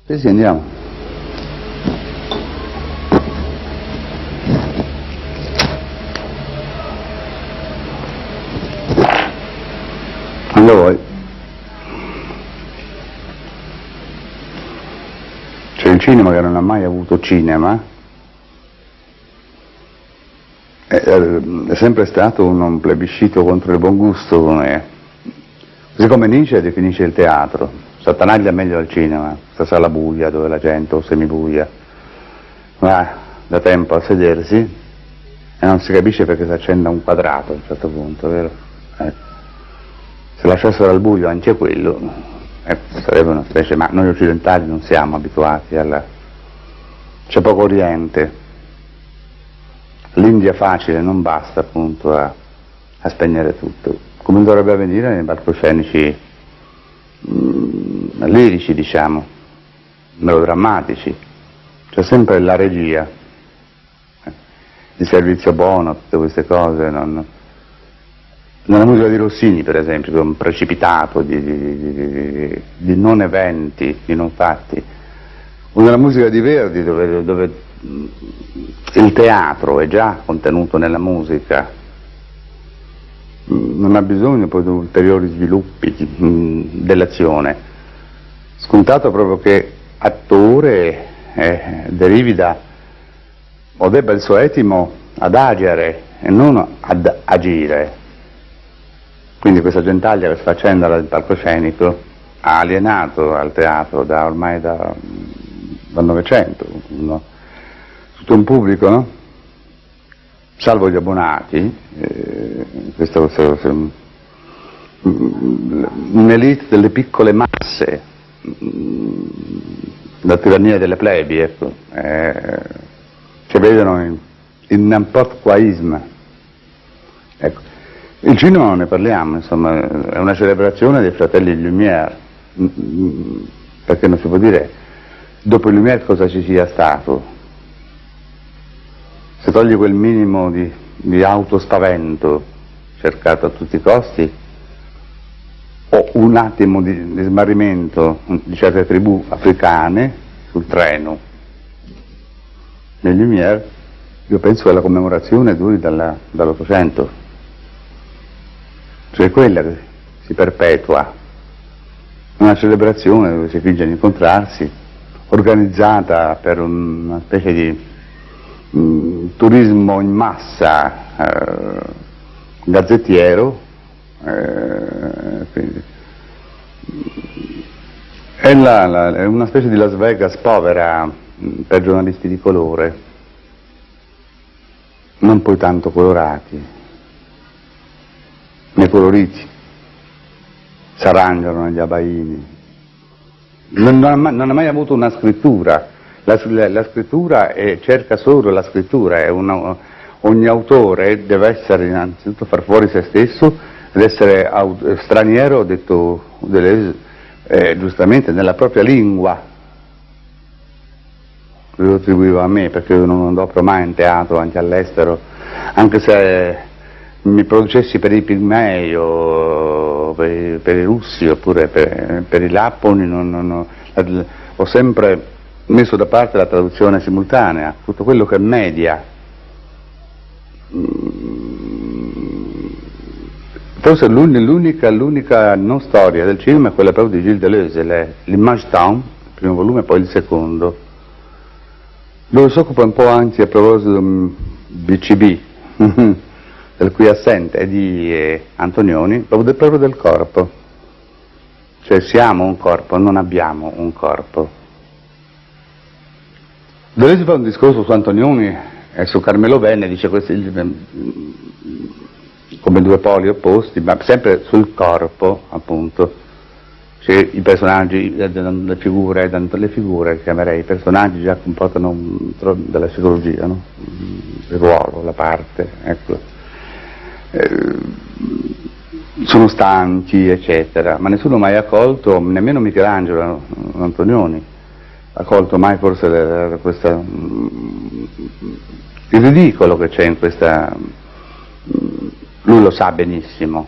Sì, sì, andiamo. Quando vuoi. C'è il cinema che non ha mai avuto cinema. È sempre stato un plebiscito contro il buon gusto, così come Nietzsche definisce il teatro. S'attanaglia meglio al cinema, questa sala buia dove la gente, o semibuia, va da tempo a sedersi e non si capisce perché si accenda un quadrato a un certo punto, vero? Se lasciassero al buio anche quello, sarebbe una specie, ma noi occidentali non siamo abituati c'è poco oriente. L'India facile non basta appunto a spegnere tutto, come dovrebbe avvenire nei palcoscenici lirici, diciamo, melodrammatici. C'è sempre la regia, il servizio buono, tutte queste cose. Nella musica di Rossini, per esempio, che è un precipitato di non eventi, di non fatti, o nella musica di Verdi, dove il teatro è già contenuto nella musica, non ha bisogno poi di ulteriori sviluppi dell'azione. Scontato proprio che attore derivi da, o debba il suo etimo ad agere e non ad agire. Quindi questa gentaglia che sta facendo dal palcoscenico ha alienato al teatro ormai dal Novecento, no? Tutto un pubblico, no? Salvo gli abbonati, un'elite delle piccole masse, la tirannia delle plebi, ecco, che vedono in n'importe quoisme. Ecco. Il cinema non ne parliamo, insomma, è una celebrazione dei fratelli Lumière, perché non si può dire dopo il Lumière cosa ci sia stato. Se togli quel minimo di autospavento cercato a tutti i costi, o un attimo di smarrimento di certe tribù africane sul treno, nei Lumière, io penso che la commemorazione duri dall'Ottocento, cioè quella che si perpetua, una celebrazione dove si finge di incontrarsi, organizzata per una specie di turismo in massa gazzettiero, quindi è una specie di Las Vegas povera per giornalisti di colore, non poi tanto colorati, né coloriti, si arrangiano negli abbaini. Non ha mai avuto una scrittura. La scrittura cerca solo la scrittura, ogni autore deve essere innanzitutto far fuori se stesso, deve essere straniero, detto giustamente, nella propria lingua. Lo attribuiva a me, perché io non andò mai in teatro anche all'estero, anche se mi producessi per i pigmei o per i russi oppure per i lapponi, ho sempre messo da parte la traduzione simultanea, tutto quello che è media. Forse l'unica non storia del cinema è quella proprio di Gilles Deleuze, l'Image Town, il primo volume e poi il secondo, dove si occupa un po' anche a proposito BCB, del cui assente è di Antonioni, proprio del corpo. Cioè siamo un corpo, non abbiamo un corpo. Deleuze fa un discorso su Antonioni e su Carmelo Bene, dice questi come due poli opposti, ma sempre sul corpo, appunto. Cioè, i personaggi, le figure, chiamerei, i personaggi già comportano della psicologia, no? Il ruolo, la parte, ecco. Sono stanchi, eccetera, ma nessuno mai ha colto, nemmeno Michelangelo Antonioni, ha colto mai forse il ridicolo che c'è in questa. Lui lo sa benissimo,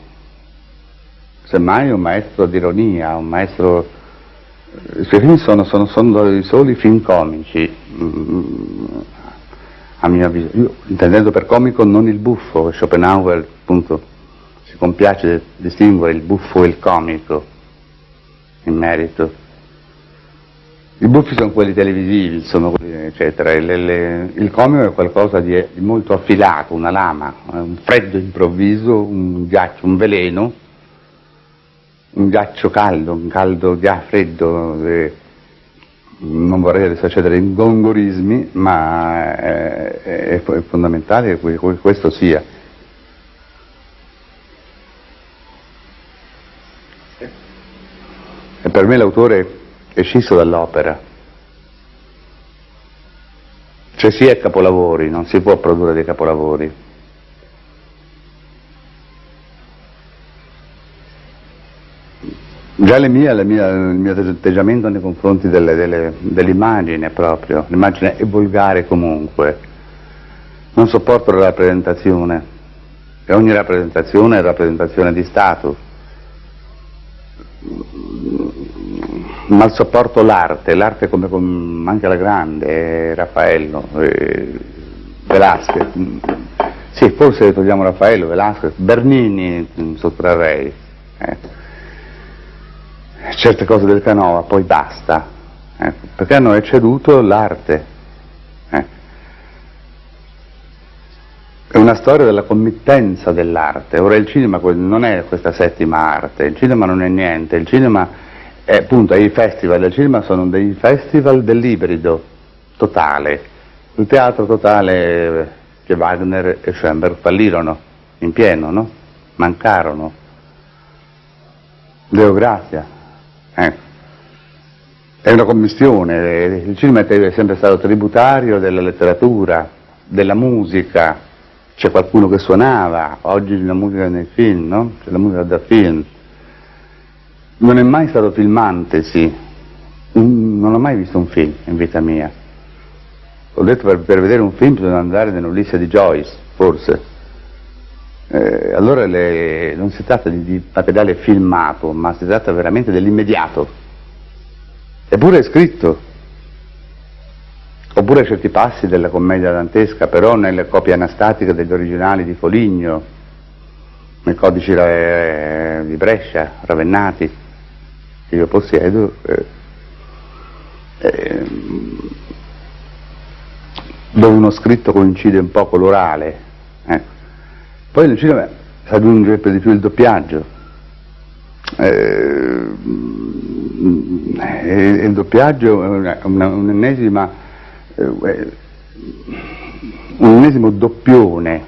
semmai è un maestro di ironia, un maestro I suoi film sono i soli film comici, a mio avviso, io intendendo per comico non il buffo. Schopenhauer appunto si compiace di distinguere il buffo e il comico in merito. I buffi sono quelli televisivi, insomma, eccetera. Il comico è qualcosa di molto affilato, una lama, un freddo improvviso, un ghiaccio, un veleno, un ghiaccio caldo, un caldo freddo. Non vorrei adesso accedere in gongorismi, ma è fondamentale che questo sia. E per me l'autore è scisso dall'opera, cioè si è capolavori, non si può produrre dei capolavori. Già il mio atteggiamento nei confronti dell'immagine proprio, l'immagine è volgare comunque, non sopporto la rappresentazione, e ogni rappresentazione è rappresentazione di status. Ma sopporto l'arte come anche la grande, Raffaello, Velázquez, sì, forse togliamo Raffaello, Velázquez, Bernini sottrarrei, certe cose del Canova, poi basta, perché hanno ecceduto l'arte. È una storia della committenza dell'arte. Ora il cinema non è questa settima arte, il cinema non è niente, il cinema è appunto, i festival del cinema sono dei festival dell'ibrido totale. Il teatro totale che Wagner e Schoenberg fallirono in pieno, no? Mancarono. Deo Grazia. È una commistione, il cinema è sempre stato tributario della letteratura, della musica, c'è qualcuno che suonava, oggi la musica nei film, no? C'è la musica da film. Non è mai stato filmante, sì. Non ho mai visto un film in vita mia. Ho detto per vedere un film bisogna andare nell'Ulisse di Joyce, forse. Allora non si tratta di materiale filmato, ma si tratta veramente dell'immediato. Eppure è scritto. Oppure certi passi della commedia dantesca, però nelle copie anastatiche degli originali di Foligno, nei codici di Brescia, Ravennati, che io possiedo, dove uno scritto coincide un po' con l'orale. Poi nel cinema si aggiunge per di più il doppiaggio. Il doppiaggio è un ennesimo doppione.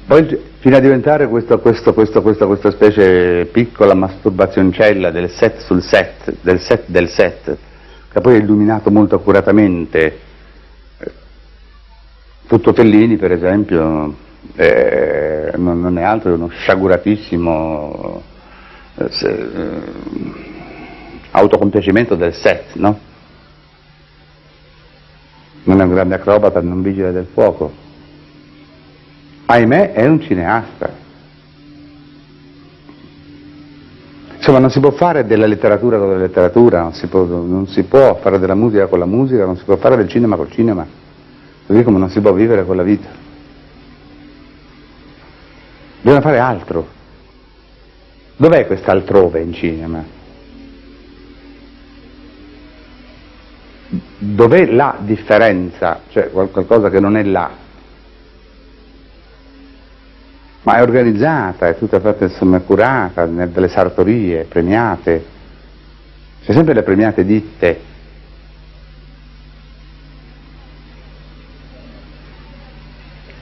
Poi fino a diventare questa specie piccola masturbazioncella del set sul set, del set, che poi è illuminato molto accuratamente. Tutto Fellini, per esempio, non è altro che uno sciaguratissimo autocompiacimento del set, no? Non è un grande acrobata, non vigile del fuoco. Ahimè, è un cineasta. Insomma, non si può fare della letteratura con la letteratura, non si può fare della musica con la musica, non si può fare del cinema col cinema, così come non si può vivere con la vita. Bisogna fare altro. Dov'è quest'altrove in cinema? Dov'è la differenza? Cioè qualcosa che non è là, ma è organizzata, è tutta fatta, insomma, curata, delle sartorie premiate, c'è sempre le premiate ditte.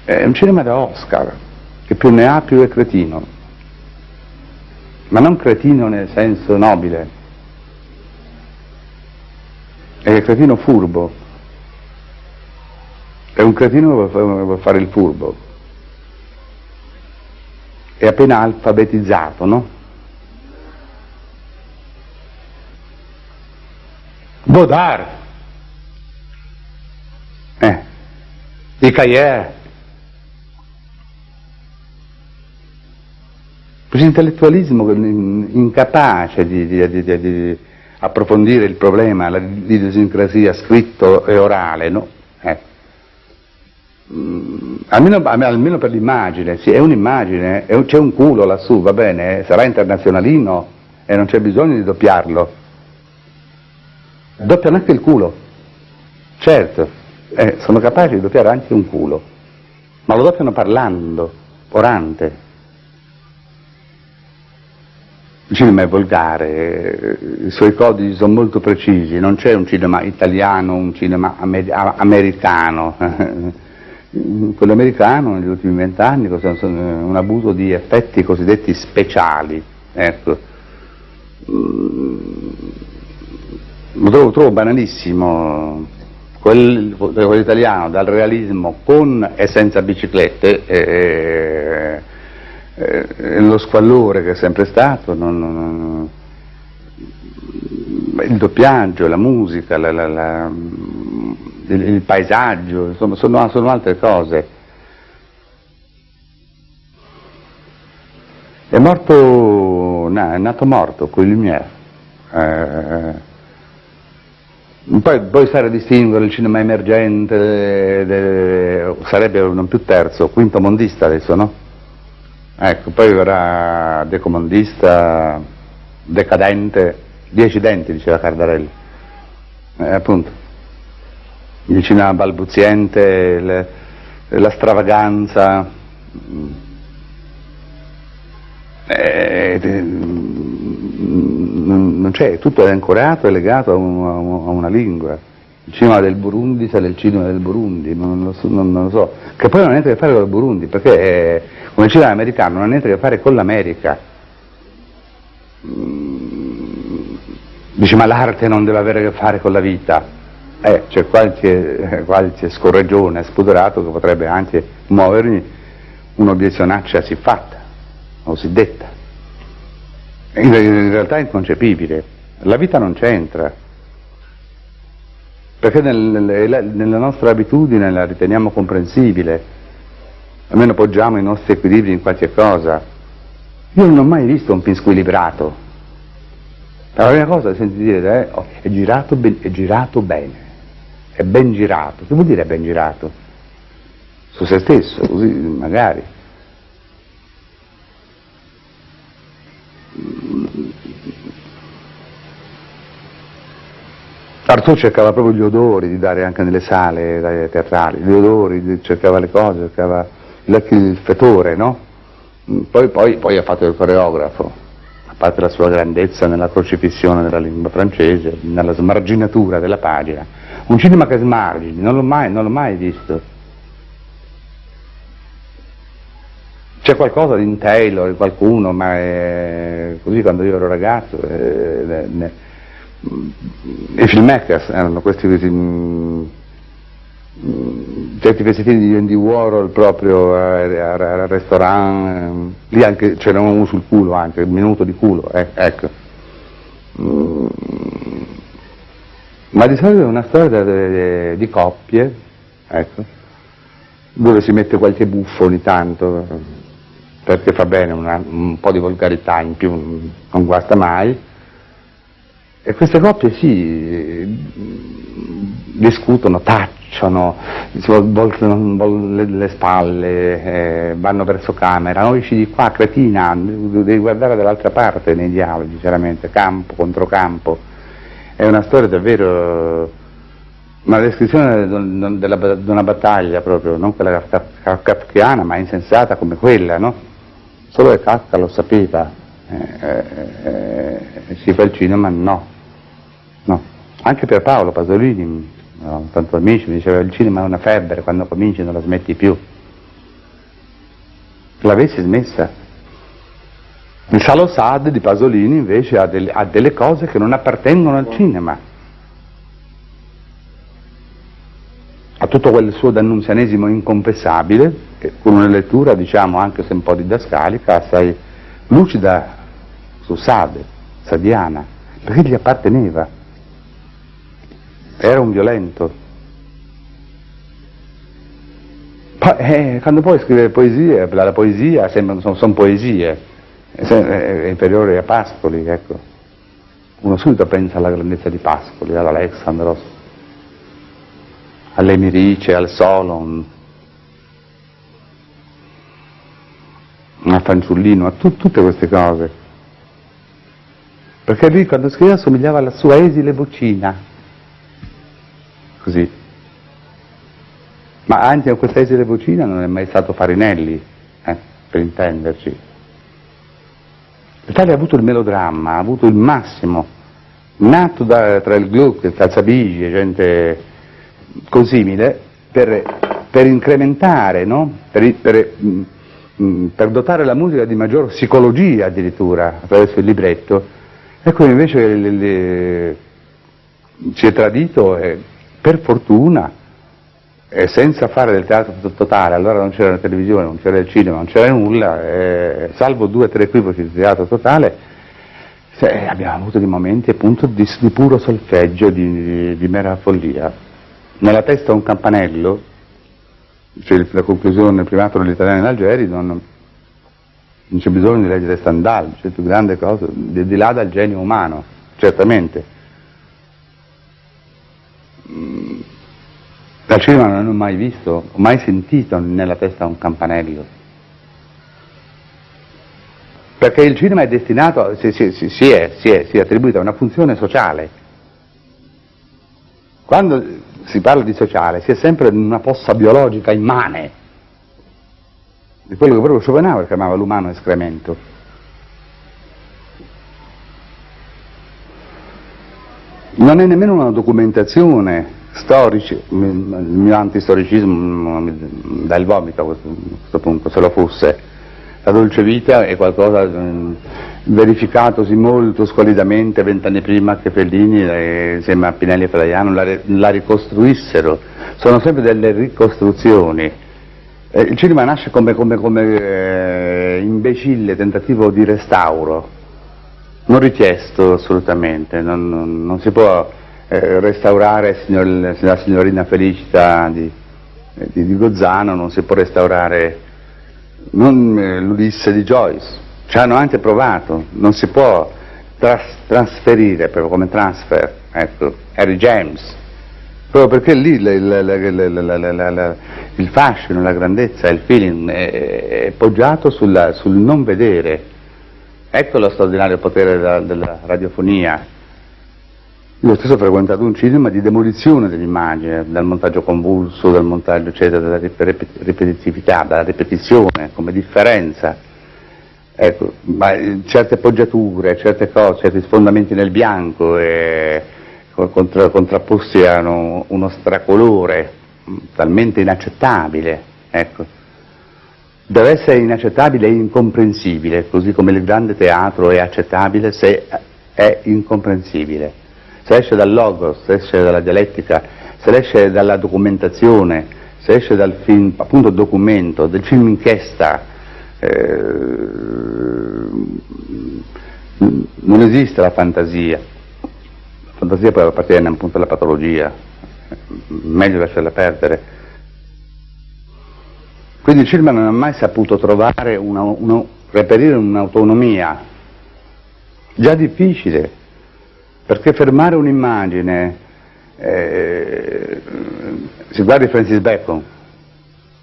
È un cinema da Oscar, che più ne ha più è cretino, ma non cretino nel senso nobile, è cretino furbo, è un cretino che vuole fare il furbo. È appena alfabetizzato, no? Godard, i Cahiers, questo intellettualismo incapace di approfondire il problema, l'idiosincrasia scritto e orale, no? Almeno per l'immagine, sì, è un'immagine, c'è un culo lassù, va bene, sarà internazionalino e non c'è bisogno di doppiarlo. Doppiano anche il culo, certo, sono capaci di doppiare anche un culo, ma lo doppiano parlando, orante. Il cinema è volgare, i suoi codici sono molto precisi, non c'è un cinema italiano, un cinema americano. Quello americano negli ultimi 20 anni è un abuso di effetti cosiddetti speciali, ecco. Lo trovo banalissimo, quello italiano dal realismo con e senza biciclette, lo squallore che è sempre stato, il doppiaggio, la musica, il paesaggio, insomma sono altre cose. È nato morto con Lumière. Poi stare a distinguere il cinema emergente, sarebbe non più terzo, quinto mondista adesso, no? Ecco, poi verrà decomondista, decadente, decidente, diceva Cardarelli. Appunto, il cinema balbuziente, la stravaganza, non c'è, tutto è ancorato e legato a una lingua. Il cinema del Burundi sarà il cinema del Burundi, non lo so, che poi non ha niente a che fare con il Burundi, perché come il cinema americano non ha niente a che fare con l'America. Dice, ma l'arte non deve avere a che fare con la vita. C'è qualche scorreggione spudorato che potrebbe anche muovermi un'obiezione siffatta, cosiddetta. In realtà è inconcepibile, la vita non c'entra. Perché nella nostra abitudine la riteniamo comprensibile, almeno poggiamo i nostri equilibri in qualche cosa. Io non ho mai visto un film squilibrato. La prima cosa che senti dire è girato bene, è ben girato. Che vuol dire ben girato? Su se stesso, così magari. Artaud cercava proprio gli odori di dare anche nelle sale teatrali, gli odori, cercava le cose, cercava il fetore, no? Poi ha fatto il coreografo, a parte la sua grandezza nella crocifissione della lingua francese, nella smarginatura della pagina. Un cinema che smargini, non l'ho mai visto. C'è qualcosa di Taylor, di qualcuno, ma così quando io ero ragazzo, i filmmakers erano questi certi pezzettini di Andy Warhol proprio al restaurant, lì anche c'era uno sul culo, anche un minuto di culo, ecco. Ma di solito è una storia di coppie, ecco, dove si mette qualche buffo ogni tanto, perché fa bene un po' di volgarità in più, non guasta mai. E queste coppie discutono, tacciono, si voltano le spalle, vanno verso camera, noi esci di qua, cretina, devi guardare dall'altra parte nei dialoghi, chiaramente, campo contro campo. È una storia davvero, una descrizione di una battaglia proprio, non quella kafkiana, ma insensata come quella, no? Solo che Kafka lo sapeva, si fa il cinema, no. Anche per Paolo Pasolini, tanto amici, mi diceva il cinema è una febbre, quando cominci non la smetti più. L'avessi smessa. Il Salo Sad di Pasolini invece ha delle cose che non appartengono al cinema. Ha tutto quel suo dannunzianesimo inconfessabile, con una lettura, diciamo, anche se un po' didascalica, assai lucida su Sade, sadiana, perché gli apparteneva. Era un violento. Quando poi scrive poesie, la poesia sono poesie, è inferiore a Pascoli, ecco. Uno subito pensa alla grandezza di Pascoli, all'Alexandros, all'Emirice, al Solon, al Fanciullino, a tutte queste cose. Perché lui quando scriveva somigliava alla sua esile vocina, così. Ma anche a questa esile vocina non è mai stato Farinelli, per intenderci. L'Italia ha avuto il melodramma, ha avuto il massimo, nato tra il Gluck, il Calzabigi e gente consimile, per incrementare, no? per dotare la musica di maggior psicologia addirittura, attraverso il libretto, e qui invece ci è tradito, per fortuna, e senza fare del teatro totale. Allora non c'era la televisione, non c'era il cinema, non c'era nulla, salvo 2 o 3 equivoci di teatro totale, abbiamo avuto dei momenti appunto di puro solfeggio, di mera follia. Nella testa un campanello, cioè la conclusione del primato degli italiani in Algeri, non c'è bisogno di leggere Stendhal, c'è più grande cosa, di là dal genio umano, certamente. Al cinema non ho mai visto, ho mai sentito nella testa un campanello. Perché il cinema è destinato, si è attribuito a una funzione sociale. Quando si parla di sociale si è sempre in una fossa biologica immane, di quello che proprio Schopenhauer chiamava l'umano escremento. Non è nemmeno una documentazione storici, il mio antistoricismo mi dà il vomito a questo punto, se lo fosse. La dolce vita è qualcosa verificatosi molto squalidamente 20 anni prima che Fellini insieme a Pinelli e Flaiano la ricostruissero. Sono sempre delle ricostruzioni. Il cinema nasce come imbecille tentativo di restauro, non richiesto assolutamente, non si può restaurare la signorina Felicita di Gozzano, non si può restaurare l'Ulisse di Joyce, ci hanno anche provato, non si può trasferire proprio come transfer, ecco, Harry James, proprio perché lì il fascino, la grandezza, il feeling è poggiato sul non vedere. Ecco lo straordinario potere della radiofonia. Io stesso ho frequentato un cinema di demolizione dell'immagine, dal montaggio convulso, dal montaggio eccetera, dalla ripetitività, dalla ripetizione come differenza. Ecco, ma certe poggiature, certe cose, certi sfondamenti nel bianco contrapposti a uno stracolore talmente inaccettabile, ecco. Deve essere inaccettabile e incomprensibile, così come il grande teatro è accettabile se è incomprensibile. Se esce dal logos, se esce dalla dialettica, se esce dalla documentazione, se esce dal film, appunto documento, del film inchiesta, non esiste la fantasia. La fantasia poi appartiene appunto alla patologia, meglio lasciarla perdere. Quindi il cinema non ha mai saputo trovare reperire un'autonomia, già difficile, perché fermare un'immagine, si guardi Francis Bacon,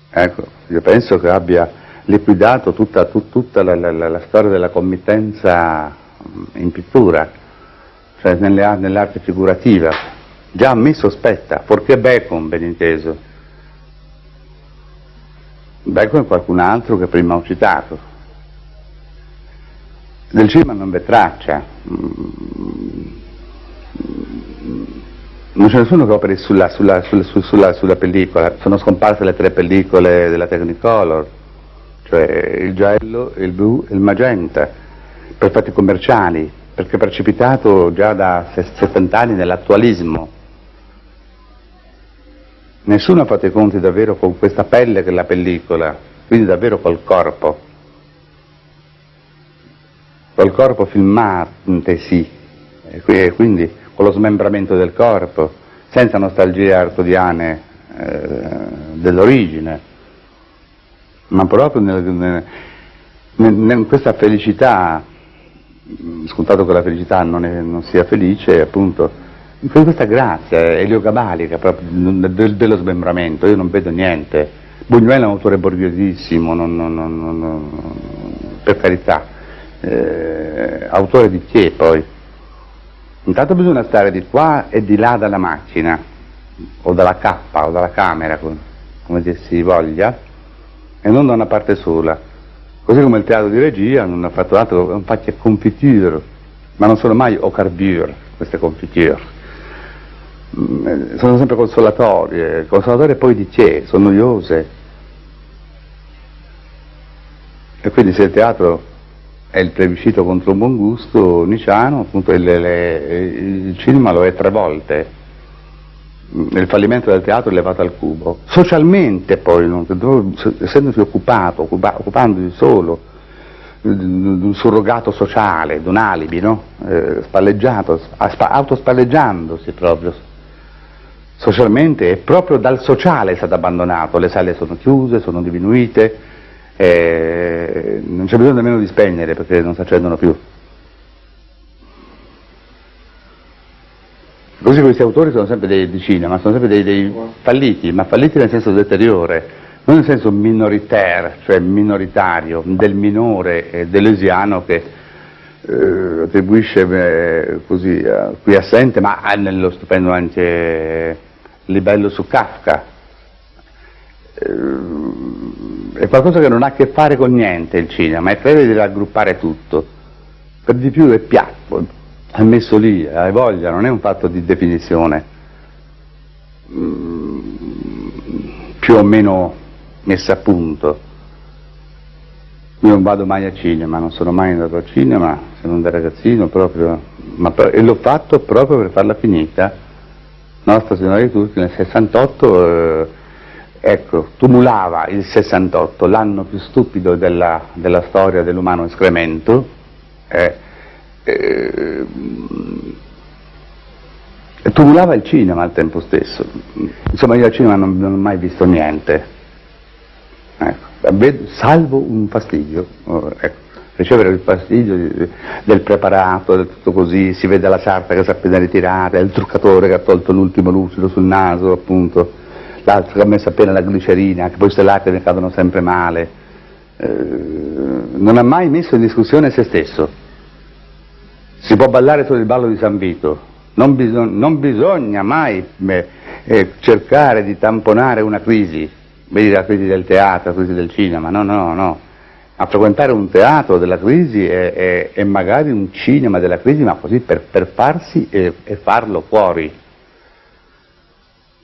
ecco, io penso che abbia liquidato tutta la storia della committenza in pittura, cioè nell'arte figurativa, già a me sospetta, fuorché Bacon, ben inteso. Bacon e qualcun altro che prima ho citato. Del cinema non v'è traccia, non ce ne sono che operi sulla pellicola, sono scomparse le 3 pellicole della Technicolor, cioè il giallo, il blu e il magenta, per fatti commerciali, perché è precipitato già da 70 anni nell'attualismo. Nessuno ha fatto i conti davvero con questa pelle che è la pellicola, quindi davvero col corpo filmante, sì, e quindi con lo smembramento del corpo, senza nostalgie arcodiane dell'origine, ma proprio in questa felicità, scontato che la felicità non sia felice, appunto, in questa grazia eliogabalica proprio dello smembramento, io non vedo niente. Buñuel è un autore borghesissimo, per carità, autore di che poi? Intanto bisogna stare di qua e di là dalla macchina, o dalla cappa, o dalla camera, come dir si voglia, e non da una parte sola. Così come il teatro di regia non ha fatto altro, non fa che confiture, ma non sono mai au carbure, queste confiture. Sono sempre consolatorie poi di che? Sono noiose. E quindi se il teatro è il plebiscito contro un buon gusto nicciano, appunto il cinema lo è 3 volte. Il fallimento del teatro è levato al cubo. Socialmente poi, essendosi occupandosi solo di un surrogato sociale, di un alibi, no? Spalleggiato, autospalleggiandosi proprio. Socialmente è proprio dal sociale è stato abbandonato, le sale sono chiuse, sono diminuite, non c'è bisogno nemmeno di spegnere perché non si accendono più. Così questi autori sono sempre di cinema, sono sempre dei falliti, ma falliti nel senso deteriore, non nel senso minoritaire, cioè minoritario, del minore deleuziano che attribuisce così qui assente, ma nello stupendo anche Libello su Kafka. È qualcosa che non ha a che fare con niente il cinema, è crede di raggruppare tutto, per di più è piatto, è messo lì, hai voglia, non è un fatto di definizione più o meno messa a punto. Io non vado mai a cinema, non sono mai andato a cinema, se non da ragazzino proprio, e l'ho fatto proprio per farla finita. Nostra Signora di Tutti nel 68, ecco, tumulava il 68, l'anno più stupido della storia dell'umano escremento, e tumulava il cinema al tempo stesso. Insomma, io al cinema non ho mai visto niente, ecco, salvo un fastidio, ecco, ricevere il fastidio del preparato, del tutto così, si vede la sarta che si è appena ritirata, il truccatore che ha tolto l'ultimo lucido sul naso, appunto, l'altro che ha messo appena la glicerina, che poi queste lacrime cadono sempre male, non ha mai messo in discussione se stesso. Si può ballare solo il ballo di San Vito, non bisogna mai cercare di tamponare una crisi, vedi la crisi del teatro, la crisi del cinema, no. A frequentare un teatro della crisi e magari un cinema della crisi, ma così per farsi e farlo fuori.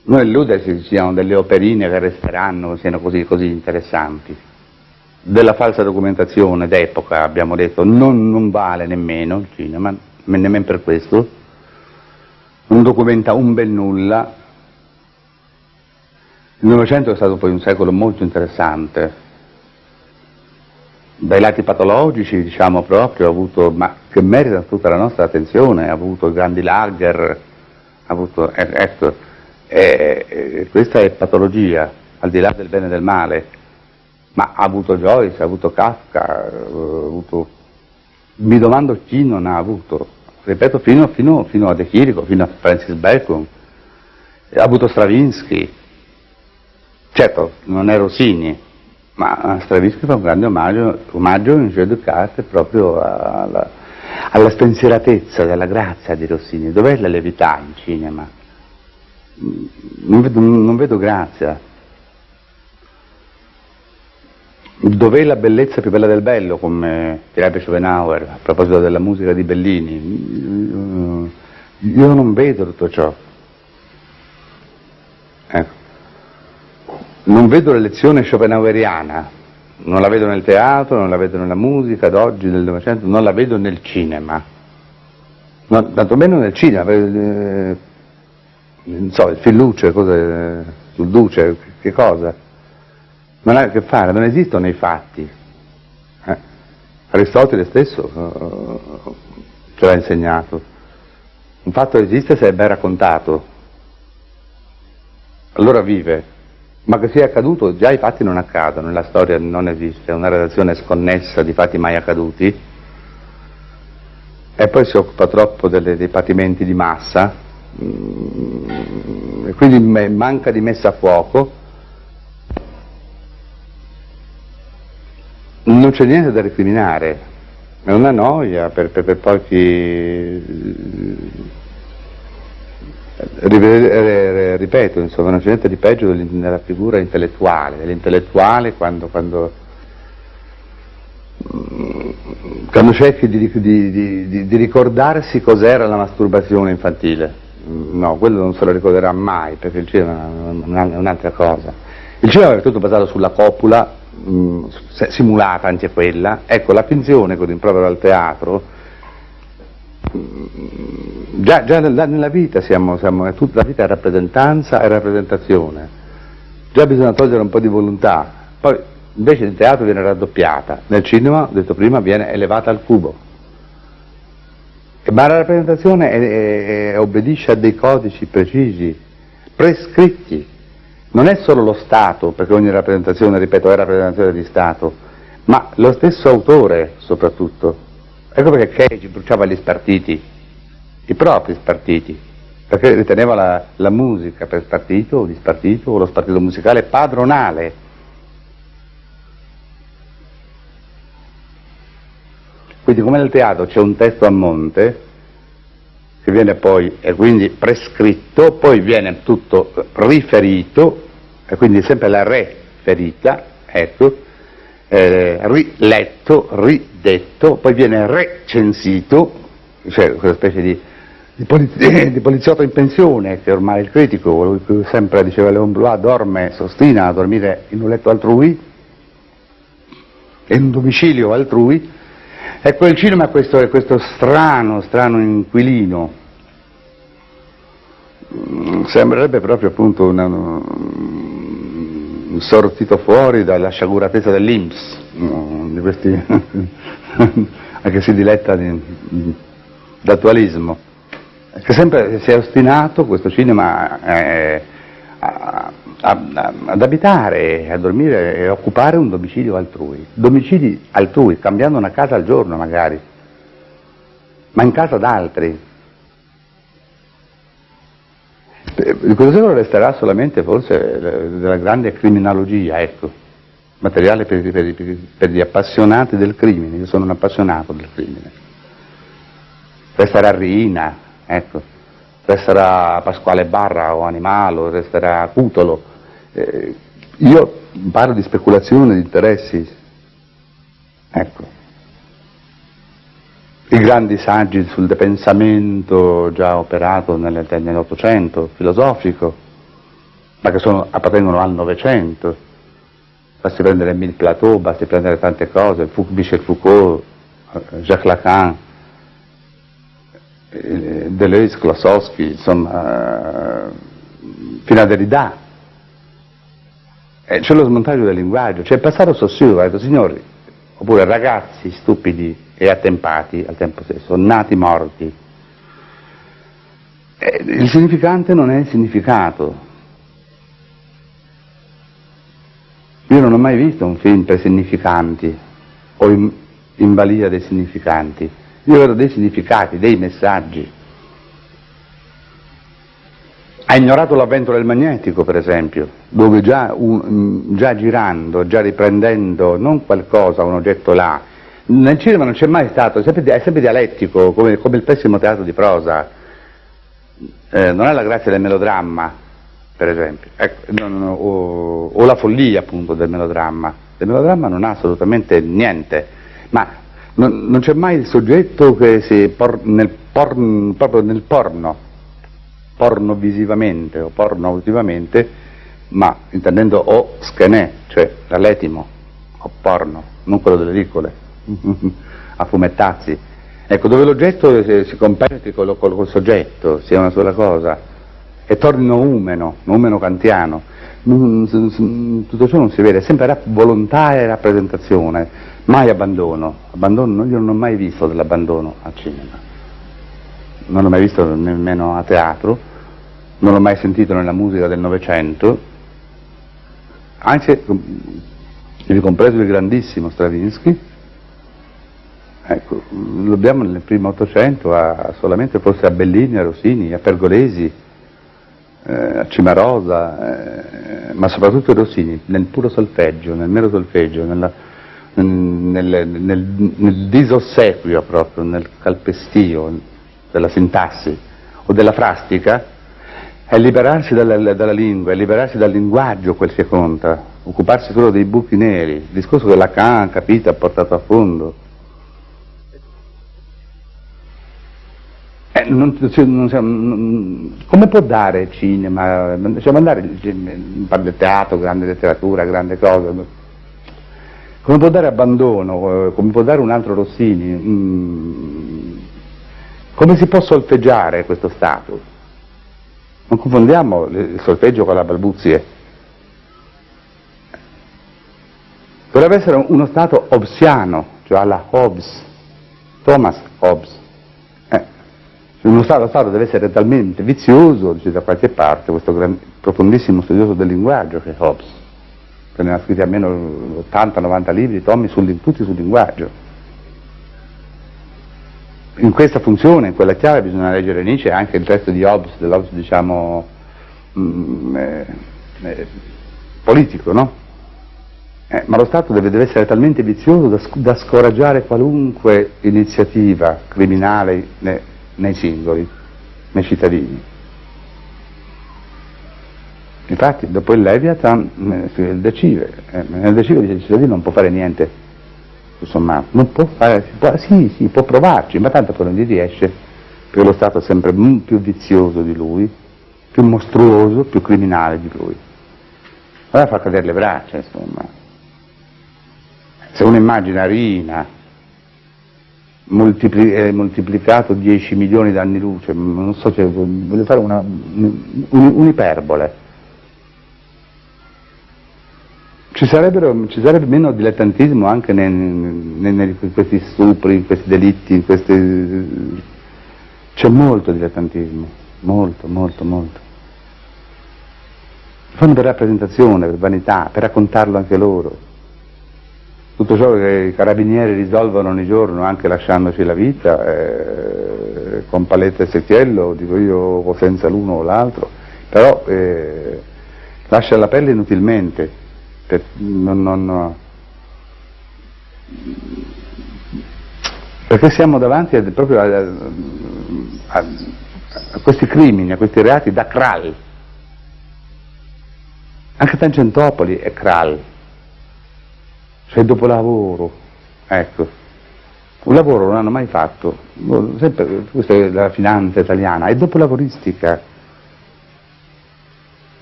Non illudersi che ci siano delle operine che resteranno, che siano così interessanti. Della falsa documentazione d'epoca, abbiamo detto, non vale nemmeno il cinema, nemmeno per questo. Non documenta un bel nulla. Il Novecento è stato poi un secolo molto interessante. Dai lati patologici, diciamo proprio, ha avuto, ma che meritano tutta la nostra attenzione, ha avuto i grandi lager, ha avuto, ecco, questa è patologia, al di là del bene e del male, ma ha avuto Joyce, ha avuto Kafka, ha avuto, mi domando chi non ha avuto, ripeto, fino a De Chirico, fino a Francis Bacon, ha avuto Stravinsky, certo, non è Rossini, ma Stravinsky fa un grande omaggio in Jeu de Cartes proprio alla spensieratezza, della grazia di Rossini. Dov'è la levità in cinema? Non vedo grazia. Dov'è la bellezza più bella del bello, come direbbe Schopenhauer a proposito della musica di Bellini? Io non vedo tutto ciò. Ecco. Non vedo l'elezione schopenhaueriana, non la vedo nel teatro, non la vedo nella musica d'oggi, del Novecento, non la vedo nel cinema, no, tantomeno nel cinema, non so, il film Luce, sul Duce, che cosa? Non ha a che fare, non esistono i fatti. Aristotele stesso ce l'ha insegnato. Un fatto esiste se è ben raccontato, allora vive. ma che sia accaduto, già i fatti non accadono, nella storia non esiste una relazione sconnessa di fatti mai accaduti, e poi si occupa troppo dei patimenti di massa, e quindi manca di messa a fuoco. Non c'è niente da recriminare, è una noia per pochi, ripeto, insomma, non c'è niente di peggio nella figura intellettuale, dell'intellettuale quando cerchi di ricordarsi cos'era la masturbazione infantile. No, quello non se lo ricorderà mai, perché il cinema è un'altra cosa. Il cinema è tutto basato sulla copula, simulata anche quella. Ecco, la finzione con rimprovero al teatro, già nella vita tutta la vita è rappresentanza e rappresentazione, già bisogna togliere un po' di volontà, poi invece il teatro viene raddoppiata, nel cinema, ho detto prima, viene elevata al cubo, ma la rappresentazione obbedisce a dei codici precisi, prescritti. Non è solo lo Stato, perché ogni rappresentazione, ripeto, è rappresentazione di Stato, ma lo stesso autore soprattutto. Ecco perché Cage bruciava gli spartiti, i propri spartiti, perché riteneva la musica per spartito, o di spartito, o lo spartito musicale padronale. Quindi come nel teatro c'è un testo a monte, che viene poi, e quindi prescritto, poi viene tutto riferito, e quindi sempre la referita, ecco, riletto, ridetto, poi viene recensito, cioè quella specie di poliziotto in pensione, che ormai è il critico, colui che sempre diceva Léon Blois, si ostina a dormire in un letto altrui, in un domicilio altrui. Ecco, il cinema è questo strano inquilino, sembrerebbe proprio appunto un sortito fuori dalla sciaguratezza dell'Inps, di questi che si diletta d'attualismo, che sempre si è ostinato questo cinema ad abitare, a dormire e occupare un domicilio altrui, domicili altrui, cambiando una casa al giorno magari, ma in casa d'altri. Il Colosseo resterà solamente forse della grande criminologia, ecco, materiale per gli appassionati del crimine. Io sono un appassionato del crimine. Resterà Riina, ecco, resterà Pasquale Barra o Animalo, resterà Cutolo. Io parlo di speculazione, di interessi, ecco. I grandi saggi sul depensamento già operato nell'Ottocento, filosofico, ma che appartengono al Novecento. Basti prendere Émile Plateau, basti prendere tante cose, Michel Foucault, Jacques Lacan, Deleuze, Klossowski, insomma, fino a Derrida. C'è lo smontaggio del linguaggio, c'è il passato Saussure, ha detto signori, oppure ragazzi stupidi e attempati al tempo stesso, nati morti. Il significante non è il significato. Io non ho mai visto un film per significanti o in balia dei significanti. Io vedo dei significati, dei messaggi. Ha ignorato l'avvento del magnetico, per esempio, dove già girando, già riprendendo non qualcosa, un oggetto là, nel cinema non c'è mai stato, è sempre dialettico, come il pessimo teatro di prosa. Non è la grazia del melodramma, per esempio, ecco, o la follia appunto del melodramma. Il melodramma non ha assolutamente niente, ma non c'è mai il soggetto che proprio nel porno visivamente o porno auditivamente, ma intendendo o skenè, cioè l'etimo, o porno, non quello delle edicole, a fumettazzi. Ecco, dove l'oggetto si competri col soggetto, sia una sola cosa, e torni noumeno kantiano. Tutto ciò non si vede, è sempre volontà e rappresentazione, mai abbandono. Io non ho mai visto dell'abbandono al cinema, non l'ho mai visto nemmeno a teatro, non l'ho mai sentito nella musica del Novecento, anche, ivi compreso il grandissimo Stravinsky, ecco, lo abbiamo nel primo Ottocento solamente forse a Bellini, a Rossini, a Pergolesi, a Cimarosa, ma soprattutto Rossini, nel puro solfeggio, nel mero solfeggio, nel disossequio proprio, nel calpestio della sintassi o della frastica, è liberarsi dalla lingua, è liberarsi dal linguaggio quel che conta, occuparsi solo dei buchi neri, il discorso che Lacan, capito, ha portato a fondo. Come può dare cinema, cioè mandare il teatro, grande letteratura, grande cosa, come può dare abbandono, come può dare un altro Rossini, come si può solfeggiare questo stato? Non confondiamo il solfeggio con la balbuzie. Dovrebbe essere uno stato hobbesiano, cioè alla Hobbes, Thomas Hobbes. Lo Stato deve essere talmente vizioso, dice da qualche parte, questo profondissimo studioso del linguaggio che è Hobbes, che ne ha scritti almeno 80-90 libri, tomi tutti sul linguaggio. In questa funzione, in quella chiave, bisogna leggere Nietzsche e anche il testo di Hobbes, dell'Hobbes diciamo politico, no? Ma lo Stato deve essere talmente vizioso da scoraggiare qualunque iniziativa criminale nei singoli, nei cittadini. Infatti dopo il Leviathan nel Decive dice che il cittadino non può fare niente, insomma, non può fare, sì, può provarci, ma tanto poi non gli riesce, perché lo Stato è sempre più vizioso di lui, più mostruoso, più criminale di lui. Allora fa cadere le braccia, insomma. Se uno immagina Rina moltiplicato 10 milioni d'anni luce, non so, cioè, voglio fare un'iperbole. Ci sarebbe meno dilettantismo anche in questi stupri, in questi delitti, c'è molto dilettantismo, molto. Fanno per rappresentazione, per vanità, per raccontarlo anche loro. Tutto ciò che i carabinieri risolvono ogni giorno, anche lasciandoci la vita, con Paletta e Secchiello, dico io, o senza l'uno o l'altro, però lascia la pelle inutilmente, perché siamo davanti proprio a questi crimini, a questi reati da Kral. Anche Tangentopoli è Kral. Cioè dopolavoro, ecco, un lavoro non hanno mai fatto, sempre, questa è la finanza italiana, è dopolavoristica.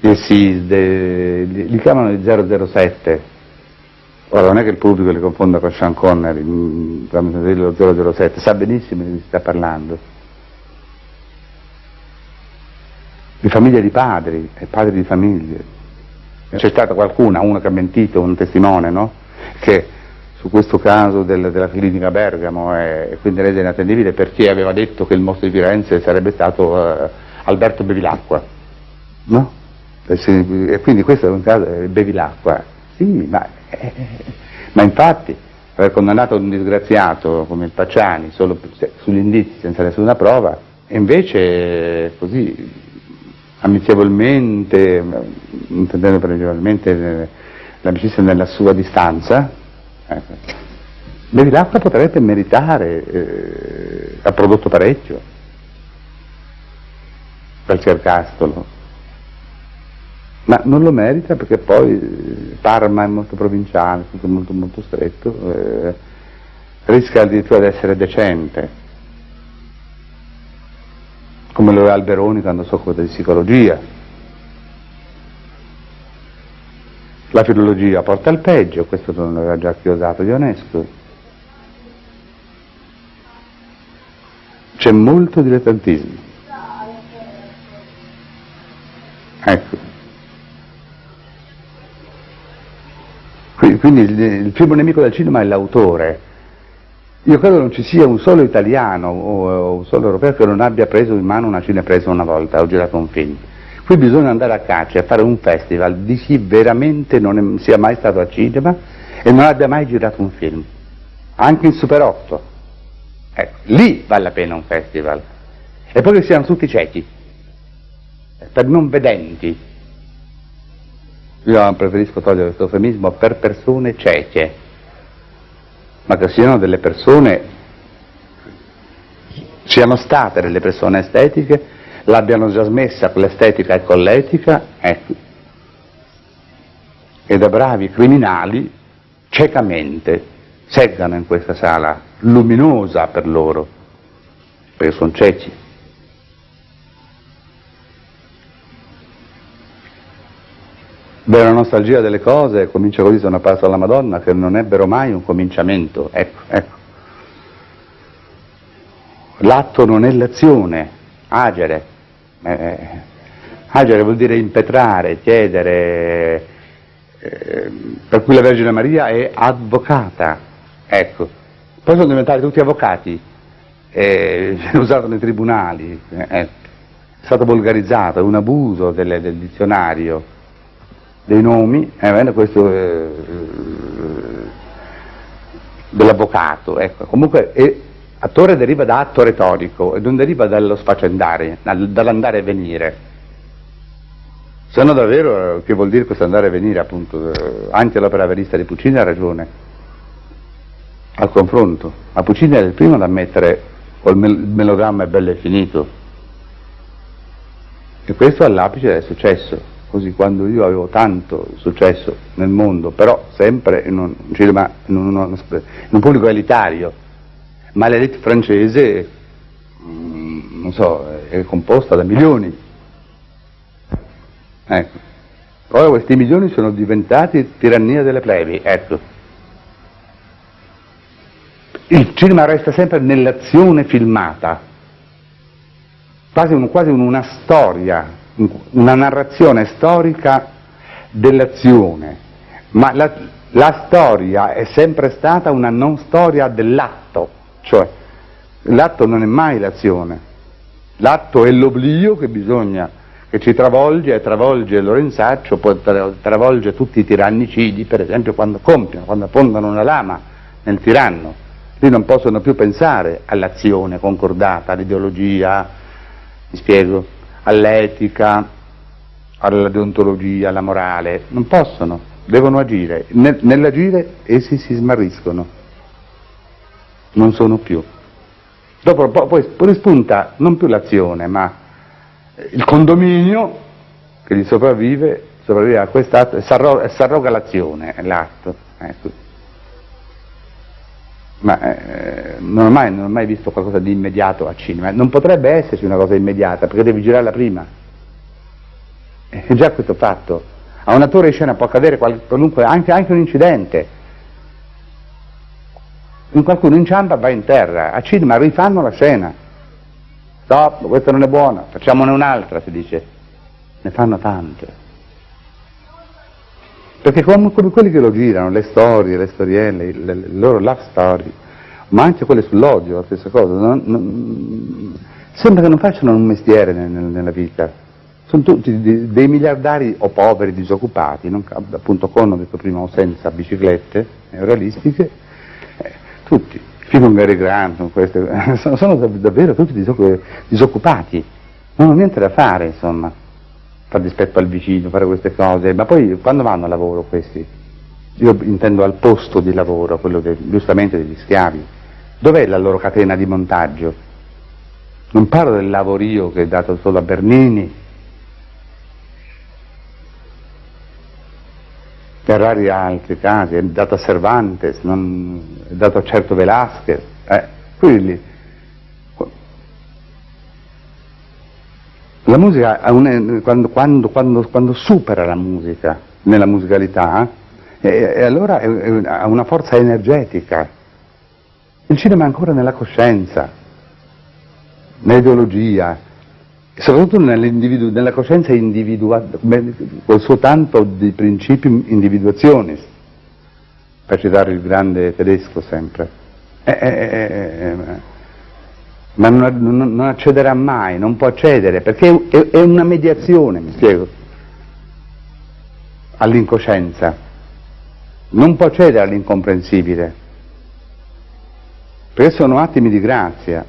Gli SIS, li chiamano i 007, ora non è che il pubblico li confonda con Sean Connery, lo 007, sa benissimo di chi si sta parlando. Di famiglie di padri, e padri di famiglie. C'è stata qualcuna, uno che ha mentito, un testimone, no? Che su questo caso della clinica Bergamo è quindi resa inattendibile perché aveva detto che il mostro di Firenze sarebbe stato Alberto Bevilacqua, no? E quindi questo è un caso Bevilacqua, sì, ma infatti aver condannato un disgraziato come il Pacciani solo sugli indizi senza nessuna prova, e invece così amichevolmente, intendendo pregiudizialmente l'amicizia nella sua distanza, ecco. Bevilacqua potrebbe meritare, ha prodotto parecchio dal Cercastolo, ma non lo merita perché poi Parma è molto provinciale, tutto molto stretto, rischia addirittura di essere decente, come lo è Alberoni quando si occupa di psicologia. La filologia porta al peggio, questo non l'aveva già chiosato Ionesco. C'è molto dilettantismo. Ecco. Quindi il primo nemico del cinema è l'autore. Io credo non ci sia un solo italiano o un solo europeo che non abbia preso in mano una cinepresa una volta o girato un film. Qui bisogna andare a caccia e fare un festival di chi veramente non sia mai stato al cinema e non abbia mai girato un film, anche in Super 8. Ecco, lì vale la pena un festival. E poi che siano tutti ciechi, per non vedenti. Io preferisco togliere questo eufemismo per persone cieche, ma che siano delle persone, siano state delle persone estetiche, l'abbiano già smessa con l'estetica e con l'etica, ecco, e da bravi criminali ciecamente seggano in questa sala luminosa per loro, perché sono ciechi. Beh, la nostalgia delle cose comincia così, sono apparso alla Madonna, che non ebbero mai un cominciamento, ecco, ecco. L'atto non è l'azione, agere. Agere vuol dire impetrare, chiedere, per cui la Vergine Maria è avvocata, ecco. Poi sono diventati tutti avvocati, usato nei tribunali, è stato volgarizzato, è un abuso del dizionario, dei nomi, questo dell'avvocato, ecco. Comunque attore deriva da atto retorico e non deriva dallo sfaccendare, dall'andare e venire. Se no davvero che vuol dire questo andare e venire, appunto, anche l'opera verista di Puccini ha ragione, al confronto. Ma Puccini è il primo ad ammettere che il melodramma è bello e finito, e questo all'apice del successo. Così quando io avevo tanto successo nel mondo, però sempre in un pubblico elitario, ma l'elite francese, non so, è composta da milioni. Ecco. Poi questi milioni sono diventati tirannia delle plebi, ecco. Il cinema resta sempre nell'azione filmata, quasi una storia, una narrazione storica dell'azione, ma la storia è sempre stata una non storia dell'atto, cioè l'atto non è mai l'azione, l'atto è l'oblio che ci travolge e travolge Lorenzaccio, poi travolge tutti i tirannicidi, per esempio quando affondano una lama nel tiranno, lì non possono più pensare all'azione concordata, all'ideologia, mi spiego, all'etica, alla deontologia, alla morale, non possono, devono agire, nell'agire essi si smarriscono, non sono più. Dopo poi rispunta non più l'azione, ma il condominio che gli sopravvive a quest'atto e s'arroga l'azione, l'atto, ecco. Ma non ho mai visto qualcosa di immediato a cinema, non potrebbe esserci una cosa immediata perché devi girarla prima, è già questo fatto. A un attore in scena può accadere qualunque, anche un incidente, qualcuno inciampa e va in terra, a cinema rifanno la scena, stop, questa non è buona, facciamone un'altra, si dice, ne fanno tante. Perché come quelli che lo girano, le storie, le storielle, le loro love story, ma anche quelle sull'odio, la stessa cosa, sembra che non facciano un mestiere nella vita. Sono tutti dei miliardari o poveri, disoccupati, appunto con, ho detto prima, o senza biciclette realistiche, tutti. Fino a Gary Grant, sono davvero tutti disoccupati, non hanno niente da fare, insomma. Far dispetto al vicino, fare queste cose, ma poi quando vanno a lavoro questi? Io intendo al posto di lavoro, quello giustamente degli schiavi. Dov'è la loro catena di montaggio? Non parlo del lavorio che è dato solo a Bernini, per rari altri casi, è dato a Cervantes, è dato a certo Velázquez, quelli. La musica, quando supera la musica, nella musicalità, e allora ha una forza energetica. Il cinema è ancora nella coscienza, nell'ideologia, e soprattutto nella coscienza individuata, col suo tanto di principi individuazioni, per citare il grande tedesco sempre. ma non accederà mai, non può accedere, perché è una mediazione, mi spiego, all'incoscienza, non può accedere all'incomprensibile, perché sono attimi di grazia,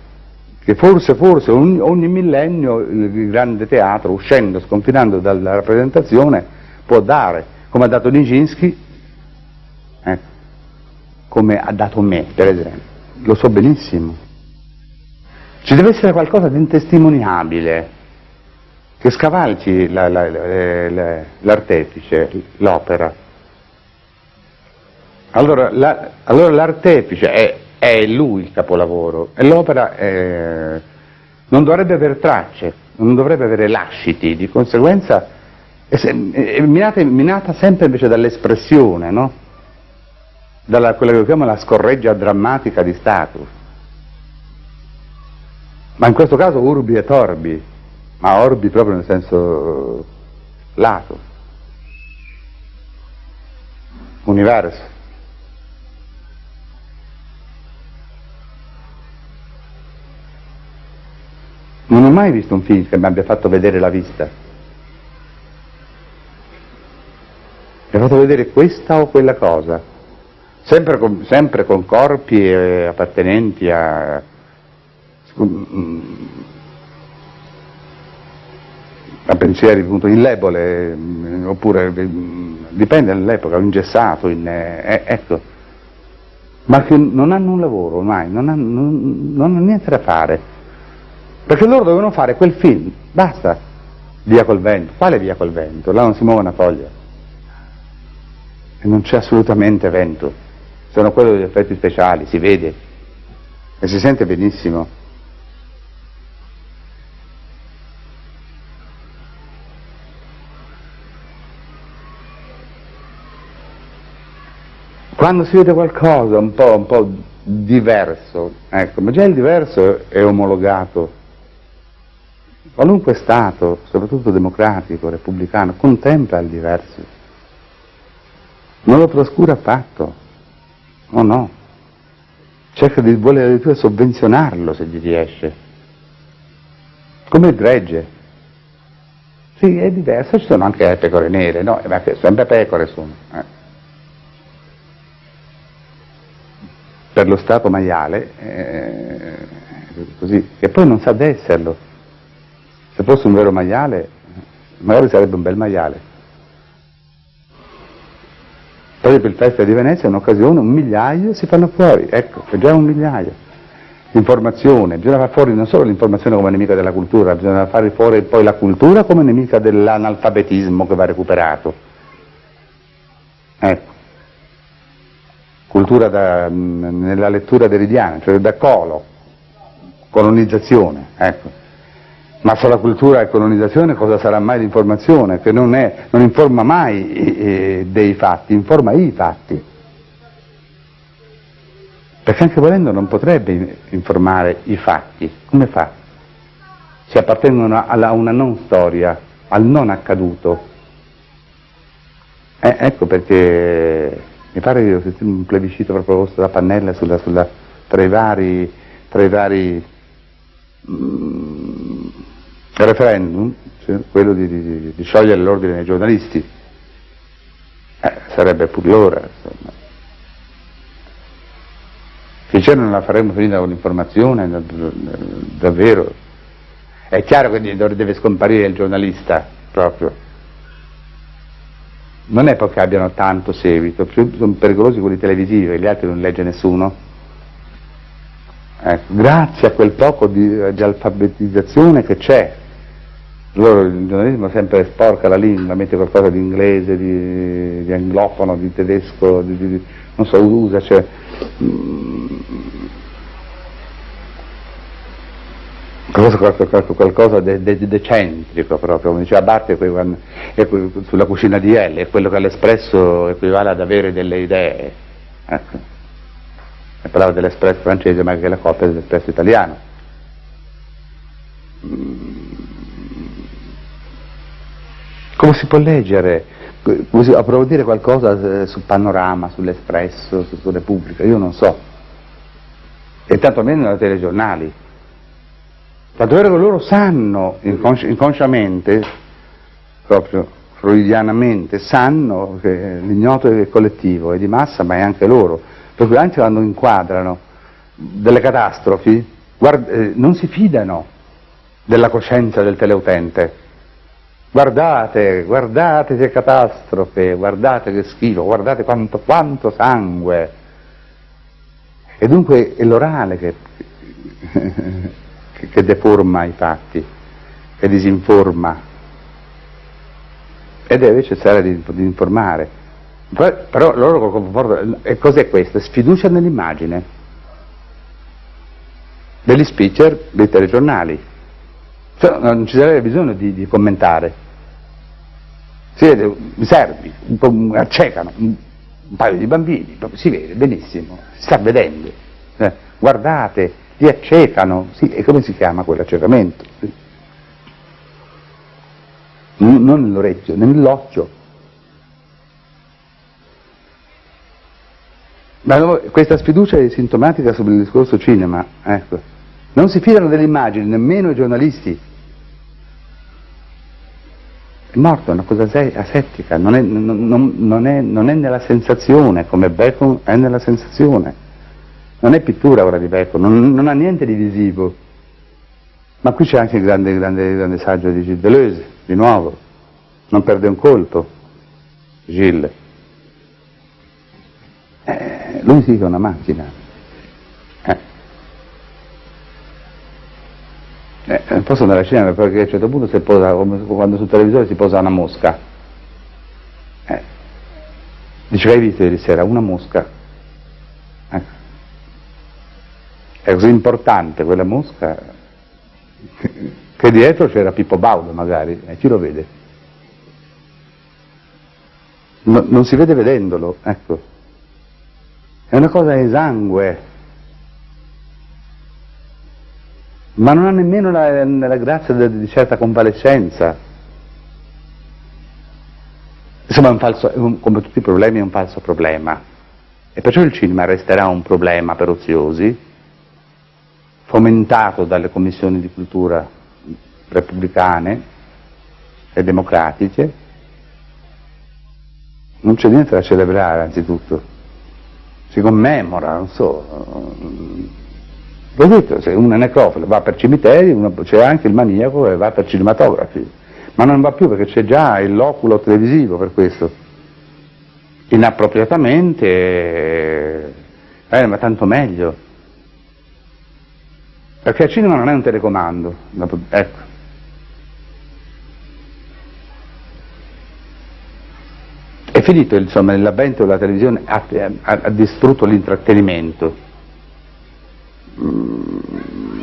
che forse ogni millennio il grande teatro, uscendo, sconfinando dalla rappresentazione, può dare, come ha dato Nijinsky, come ha dato me, per esempio, lo so benissimo. Ci deve essere qualcosa di intestimoniabile che scavalchi l'artefice, l'opera. Allora l'artefice è lui il capolavoro e l'opera non dovrebbe avere tracce, non dovrebbe avere lasciti, di conseguenza è minata sempre invece dall'espressione, no? Quella che chiamo la scorreggia drammatica di status. Ma in questo caso urbi et orbi, ma orbi proprio nel senso lato, universo. Non ho mai visto un film che mi abbia fatto vedere la vista. Mi ha fatto vedere questa o quella cosa, sempre con corpi appartenenti a pensieri appunto in lebole, oppure dipende dall'epoca, ingessato, ecco, ma che non hanno un lavoro mai, non hanno niente da fare, perché loro dovevano fare quel film, basta. Via col vento, quale via col vento? Là non si muove una foglia e non c'è assolutamente vento, sono quelli degli effetti speciali, si vede e si sente benissimo. Quando si vede qualcosa un po' diverso, ecco, ma già il diverso è omologato. Qualunque Stato, soprattutto democratico, repubblicano, contempla il diverso. Non lo trascura affatto. No. Cerca di voler addirittura sovvenzionarlo se gli riesce. Come il gregge. Sì, è diverso, ci sono anche le pecore nere, no? Ma sempre pecore sono. Per lo Stato maiale, così, che poi non sa di esserlo. Se fosse un vero maiale, magari sarebbe un bel maiale. Poi per il Festival di Venezia è un'occasione, 1 migliaio si fanno fuori, ecco, è già 1 migliaio. Informazione, bisogna far fuori non solo l'informazione come nemica della cultura, bisogna fare fuori poi la cultura come nemica dell'analfabetismo che va recuperato. Ecco. Cultura nella lettura deridiana, cioè da colonizzazione, ecco. Ma sulla cultura e colonizzazione cosa sarà mai l'informazione? Che non informa mai dei fatti, informa i fatti. Perché anche volendo non potrebbe informare i fatti. Come fa? Si appartengono a una non storia, al non accaduto. Ecco perché mi pare che ho sentito un plebiscito proposto da Pannella tra i vari referendum, cioè quello di sciogliere l'ordine dei giornalisti. Sarebbe pur l'ora, insomma. Finché non la faremo finita con l'informazione, davvero. È chiaro che deve scomparire il giornalista, proprio. Non è perché abbiano tanto seguito, sono pericolosi quelli televisivi, gli altri non legge nessuno. Ecco, grazie a quel poco di alfabetizzazione che c'è. Loro, il giornalismo sempre sporca la lingua, mette qualcosa di inglese, di anglofono, di tedesco, non so, usa, cioè, qualcosa di decentrico proprio, come diceva Barthes sulla cucina di L, è quello che all'Espresso equivale ad avere delle idee. Ecco. E parlava dell'Espresso francese, ma che è la copia dell'Espresso italiano. Come si può leggere, approfondire qualcosa su Panorama, sull'Espresso, su Repubblica? Io non so. E tanto meno nei telegiornali. Tanto è vero che loro sanno, inconsciamente, proprio freudianamente, sanno che l'ignoto è collettivo, è di massa, ma è anche loro. Per cui anche quando inquadrano delle catastrofi, non si fidano della coscienza del teleutente. Guardate, guardate che catastrofe, guardate che schifo, guardate quanto sangue. E dunque è l'orale che deforma i fatti, che disinforma, e deve cessare di informare. Però loro, e cos'è questo? Sfiducia nell'immagine degli speaker dei telegiornali. Cioè, non ci sarebbe bisogno di commentare. Si vede i serbi, accecano un paio di bambini, si vede benissimo, si sta vedendo. Guardate, li accecano, sì, e come si chiama quell'accecamento? Non nell'orecchio, nell'occhio. Ma questa sfiducia è sintomatica sul discorso cinema, ecco. Non si fidano delle immagini, nemmeno i giornalisti. È morto, è una cosa asettica, non è nella sensazione, come Bacon è nella sensazione. Non è pittura quella di Bacon, non ha niente di visivo. Ma qui c'è anche il grande saggio di Gilles Deleuze, di nuovo, non perde un colpo, Gilles. Lui sì che è una macchina. Non posso andare al cinema perché a un certo punto si posa, come quando sul televisore si posa una mosca. Dice che hai visto ieri sera una mosca. È così importante quella mosca che dietro c'era Pippo Baudo magari, e chi lo vede? Non si vede vedendolo, ecco. È una cosa esangue. Ma non ha nemmeno la grazia di certa convalescenza. Insomma, come tutti i problemi è un falso problema. E perciò il cinema resterà un problema per oziosi, fomentato dalle commissioni di cultura repubblicane e democratiche. Non c'è niente da celebrare, anzitutto. Si commemora, non so. L'ho detto, se uno è necrofilo va per cimiteri, c'è anche il maniaco e va per cinematografi, ma non va più perché c'è già il loculo televisivo per questo. Inappropriatamente, ma tanto meglio. Perché il cinema non è un telecomando, ecco. È finito, insomma, l'avvento della televisione ha distrutto l'intrattenimento.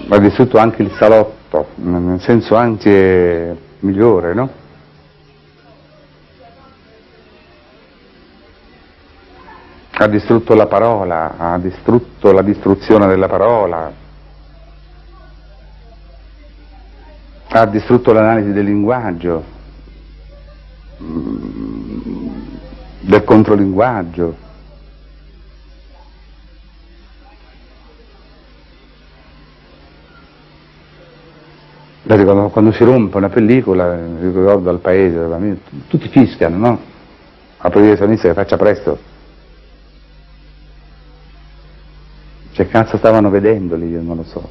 Ha distrutto anche il salotto, nel senso anche migliore, no? Ha distrutto la parola, ha distrutto la distruzione della parola, ha distrutto l'analisi del linguaggio, del controlinguaggio. Quando si rompe una pellicola, ricordo al paese, tutti fischiano, no? La proiezionista che faccia presto. Che cazzo stavano vedendo lì, io non lo so.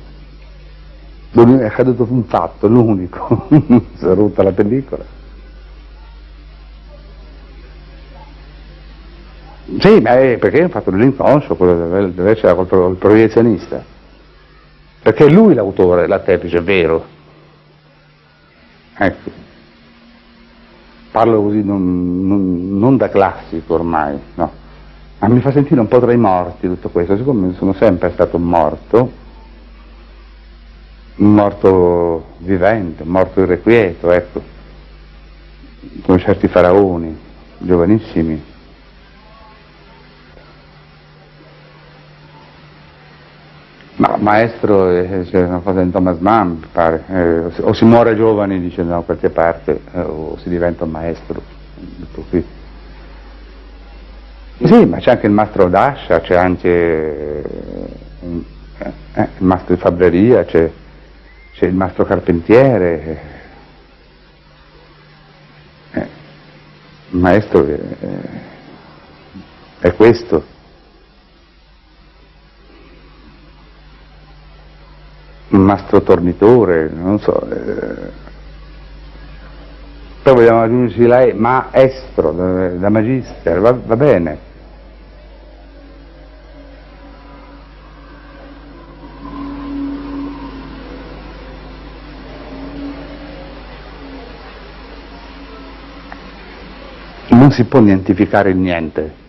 È accaduto un fatto, l'unico. Si è rotta la pellicola. Sì, ma perché hanno fatto dell'inconscio, deve essere col proiezionista. Perché è lui l'autore, l'artefice, è vero. Ecco, parlo così non da classico ormai, no, ma mi fa sentire un po' tra i morti tutto questo, siccome sono sempre stato un morto vivente, un morto irrequieto, ecco, come certi faraoni, giovanissimi. Ma maestro, c'è una cosa in Thomas Mann, mi pare, o si muore giovani, dice da qualche parte, o si diventa un maestro, così. Sì, ma c'è anche il mastro d'ascia, c'è anche il mastro di fabbreria, c'è c'è il mastro carpentiere, il maestro è questo. Un mastro tornitore, non so. Poi vogliamo aggiungerci la maestro, da magister, va bene. Non si può nientificare il niente.